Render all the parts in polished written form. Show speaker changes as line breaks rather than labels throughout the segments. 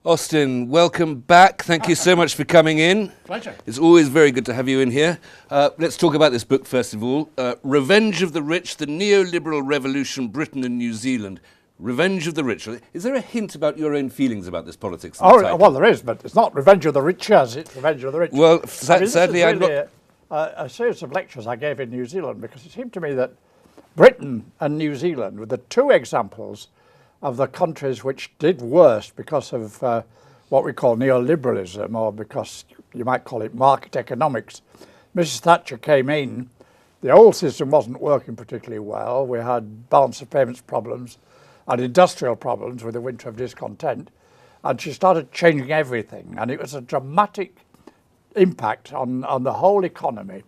Austin, welcome back. Thank you so much for coming in.
Pleasure.
It's always very good to have you in here. Let's talk about this book first of all. Revenge of the Rich, the Neoliberal Revolution, Britain and New Zealand. Revenge of the Rich. Is there a hint about your own feelings about this politics?
Well, there is, but it's not Revenge of the Richers, it's Revenge of the Rich.
Well, sadly,
I'm not... a series of lectures I gave in New Zealand, because it seemed to me that Britain and New Zealand were the two examples of the countries which did worse because of what we call neoliberalism, or because you might call it market economics. Mrs. Thatcher came in, the old system wasn't working particularly well, we had balance of payments problems and industrial problems with the winter of discontent, and she started changing everything, and it was a dramatic impact on the whole economy.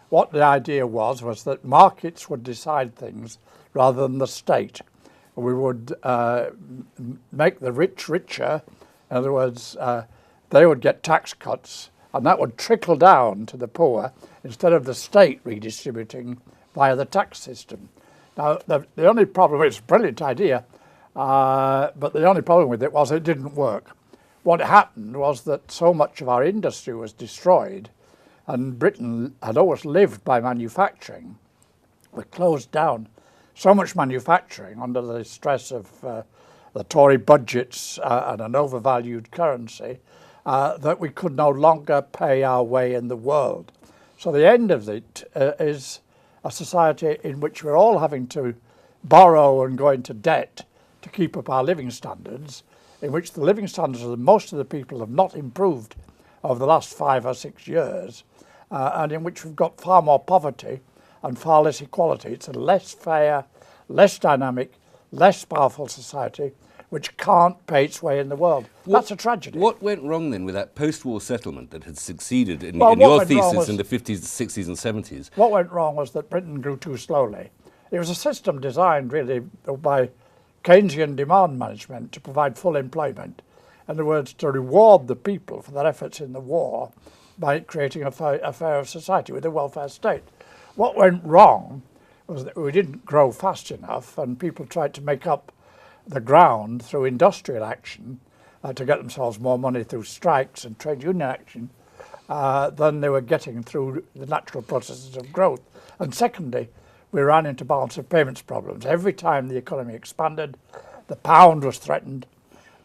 What the idea was that markets would decide things rather than the state. We would make the rich richer. In other words, they would get tax cuts, and that would trickle down to the poor instead of the state redistributing via the tax system. Now, the only problem, it's a brilliant idea, but the only problem with it was it didn't work. What happened was that so much of our industry was destroyed, and Britain had always lived by manufacturing. We closed down so much manufacturing under the stress of the Tory budgets and an overvalued currency that we could no longer pay our way in the world. So the end of it is a society in which we're all having to borrow and go into debt to keep up our living standards, in which the living standards of most of the people have not improved over the last 5 or 6 years, and in which we've got far more poverty and far less equality. It's a less fair, less dynamic, less powerful society which can't pay its way in the world. That's a tragedy.
What went wrong then with that post-war settlement that had succeeded in your thesis in the 50s, 60s and 70s?
What went wrong was that Britain grew too slowly. It was a system designed really by Keynesian demand management to provide full employment. In other words, to reward the people for their efforts in the war by creating a fairer society with a welfare state. What went wrong was that we didn't grow fast enough, and people tried to make up the ground through industrial action to get themselves more money through strikes and trade union action than they were getting through the natural processes of growth. And secondly, we ran into balance of payments problems. Every time the economy expanded, the pound was threatened.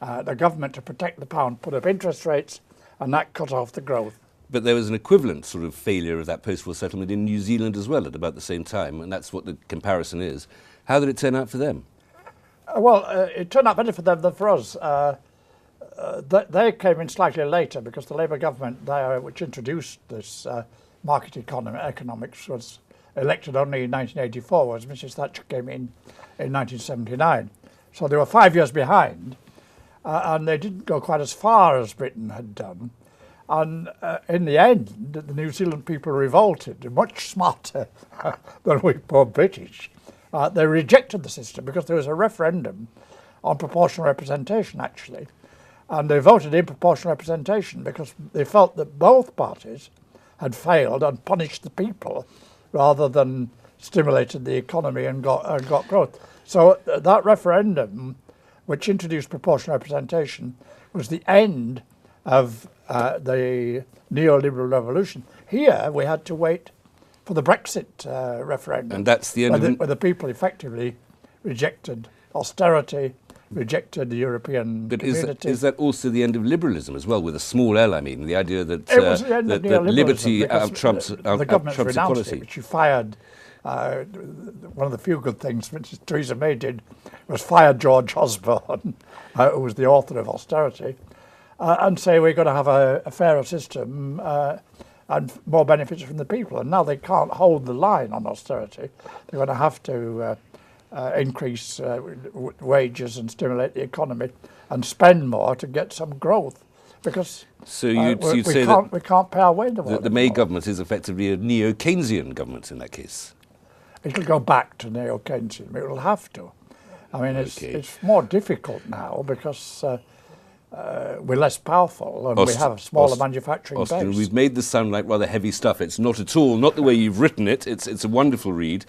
The government, to protect the pound, put up interest rates, and that cut off the growth.
But there was an equivalent sort of failure of that post-war settlement in New Zealand as well at about the same time, and that's what the comparison is. How did it turn out for them?
It turned out better for them than for us. They came in slightly later because the Labour government there, which introduced this market economics, was elected only in 1984, whereas Mrs. Thatcher came in 1979. So they were 5 years behind, and they didn't go quite as far as Britain had done. And in the end, the New Zealand people revolted, much smarter than we poor British. They rejected the system because there was a referendum on proportional representation, actually. And they voted in proportional representation because they felt that both parties had failed and punished the people rather than stimulated the economy and got growth. So that referendum, which introduced proportional representation, was the end of the neoliberal revolution. Here we had to wait for the Brexit referendum.
And that's the end
where the people effectively rejected austerity, rejected the European community.
But is that also the end of liberalism as well, with a small L, I mean, the idea that,
it was the end of
that liberty
trumps
the
government
trumps
renounced
equality?
it, which she fired. One of the few good things which Theresa May did was fire George Osborne, who was the author of austerity, and say we're going to have a fairer system and more benefits from the people. And now they can't hold the line on austerity. They're going to have to increase wages and stimulate the economy and spend more to get some growth, because we can't pay our way in the world.
The May government is effectively a neo-Keynesian government in that case.
It'll go back to neo-Keynesian. It will have to. I mean, it's more difficult now because we're less powerful and we have a smaller manufacturing
Austin,
base.
We've made this sound like rather heavy stuff. It's not at all, not the way you've written it. It's a wonderful read.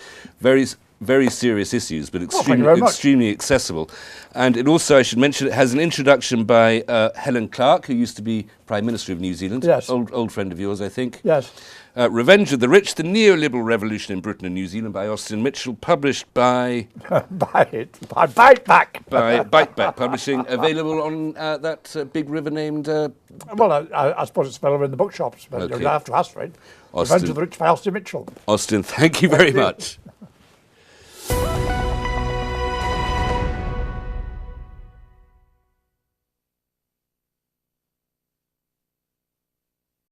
very serious issues, but
thank you
extremely,
very much.
extremely accessible. And it also, I should mention, it has an introduction by Helen Clark, who used to be Prime Minister of New Zealand.
Yes.
Old friend of yours, I think.
Yes.
Revenge of the Rich, the Neoliberal Revolution in Britain and New Zealand by Austin Mitchell, published by...
by Bite Back.
by Bite Back Publishing, available on that big river named...
Well, I suppose it's available in the bookshops, but
Okay.
you'll have to ask for it.
Austin.
Revenge of the Rich by Austin Mitchell.
Austin, thank you very much.